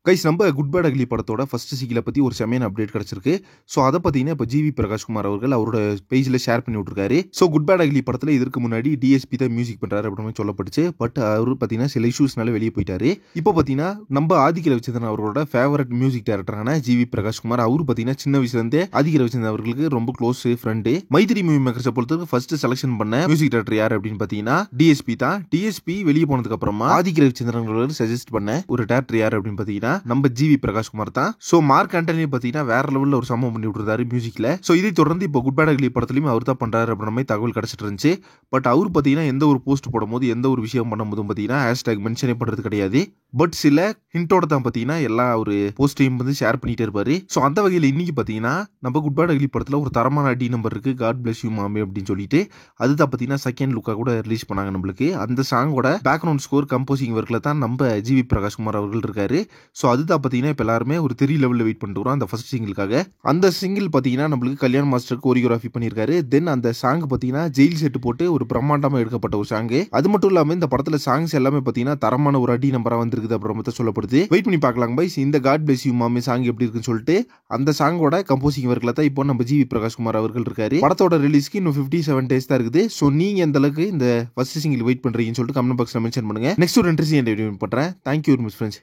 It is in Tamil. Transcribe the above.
கைஸ் நம்ம குட் பேட் அக்லி படத்தோட ஃபர்ஸ்ட் சிங்கிள பத்தி ஒரு செமையான அப்டேட் கிடைச்சிருக்கு. ஸோ அதை பார்த்தீங்கன்னா இப்போ ஜிவி பிரகாஷ்குமார் அவர்கள் அவரோட பேஜில் ஷேர் பண்ணி விட்டுருக்காரு. ஸோ குட் பேட் அக்லி படத்தில் இதற்கு முன்னாடி டிஎஸ்பி தான் மியூசிக் பண்ணுறாரு அப்படின்னு சொல்லப்பட்டுச்சு. பட் அவர் பார்த்தீங்கன்னா சில இஷ்யூஸ்னால வெளியே போயிட்டாரு. இப்போ பார்த்தீங்கன்னா நம்ம ஆதிக்க ரவிச்சந்திரன் அவரோட ஃபேவரட் மியூசிக் டைரக்டரான ஜிவி பிரகாஷ்குமார் அவரு பார்த்தீங்கன்னா சின்ன வயசுலேருந்தே ஆதிக்க ரவிச்சந்திரன் அவர்களுக்கு ரொம்ப க்ளோஸ் ஃப்ரெண்டு. மைத்திரி மூவி மேக்கர்ஸை பொறுத்தவரைக்கும் ஃபர்ஸ்ட் செலக்ஷன் பண்ண மியூசிக் டைரக்டர் யார் அப்படின்னு பார்த்தீங்கன்னா டிஎஸ்பி தான். டிஎஸ்பி வெளியே போனதுக்கு அப்புறமா ஆதிக்க ரவிச்சந்திரன் அவர்கள் சஜஸ்ட் பண்ண ஒரு டேரக்டர் யார் அப்படின்னு பார்த்தீங்கன்னா நம்ம ஜிவி பிரகாஷ்குமார் தான். சோ மார்க் ஆண்டனி பாத்தீங்கன்னா வேற லெவல்ல ஒரு சம்பவம் பண்ணி விட்டுறாரு மியூசிக்ல. சோ இதை தொடர்ந்து இப்போ குட் பேட் அக்லி படத்துலயும் அவர் தான் பண்றாரு அப்படின்ற மாதிரி தகவல் கிடைச்சிட்டு இருந்துச்சு. பட் அவர் பாத்தீங்கன்னா எந்த ஒரு போஸ்ட் போடும்போது எந்த ஒரு விஷயம் பண்ணும்போதும் பாத்தீங்கன்னா ஹேஷ்டேக் மென்ஷனே பண்றது கிடையாது. பட் சில ஹிண்டோட தான் பாத்தீங்கன்னா எல்லா ஒரு போஸ்டையும் வந்து ஷேர் பண்ணிட்டே இருப்பாரு. சோ அந்த வகையில் இன்னைக்கு பாத்தீங்கன்னா நம்ம குட் பேட் அக்லி படத்துல ஒரு தரமான டி நம்பர் இருக்கு, காட் பிளஸ் யூ மாமே அப்படின்னு சொல்லிட்டு அதுதான் பாத்தீங்கன்னா செகண்ட் லுக்கா கூட ரிலீஸ் பண்ணாங்க நம்மளுக்கு. அந்த சாங்கோட பேக்ரவுண்ட் ஸ்கோர் கம்போசிங் ஒர்க்ல தான் நம்ம ஜிவி பிரகாஷ்குமார் அவர்கள் இருக்காரு. சோ அதுதான் பாத்தீங்கன்னா இப்ப எல்லாருமே ஒரு 3 லெவல்ல வெயிட் பண்ணிட்டு வரோம் அந்த ஃபர்ஸ்ட் சிங்கிளுக்காக. அந்த சிங்கிள் பாத்தீங்கன்னா நம்மளுக்கு கல்யாண் மாஸ்டர் கோரியோகிராஃபி பண்ணியிருக்காரு. தென் அந்த சாங் பாத்தீங்கன்னா ஜெயில் செட் போட்டு ஒரு பிரம்மாண்டமா எடுக்கப்பட்ட ஒரு சாங். அது மட்டும் இல்லாம இந்த படத்துல சாங்ஸ் எல்லாமே பாத்தீங்கன்னா தரமான ஒரு அடி நம்பரா வந்திருக்குது அப்புறமா சொல்லப்படுது. வெயிட் பண்ணி பார்க்கலாம் பைஸ் இந்த காட் பிளஸ் யூ மாமே சாங் எப்படி இருக்குன்னு சொல்லிட்டு. அந்த சாங்கோட கம்போசிங் ஒர்க்ல தான் இப்போ நம்ம ஜிவி பிரகாஷ்குமார் அவர்கள் இருக்காரு. படத்தோட ரிலீஸ்க்கு இன்னும் 57 டேஸ் தான் இருக்குது. சோ நீங்க எந்த அளவுக்கு இந்த ஃபர்ஸ்ட் சிங்கிள் வெயிட் பண்றீங்கன்னு சொல்லிட்டு கமெண்ட் பாக்ஸ்ல மென்ஷன் பண்ணுங்க. நெக்ஸ்ட் ஒரு இன்ட்ரெஸ்டிங் வீடியோ பண்றேன். Thank you very much friends.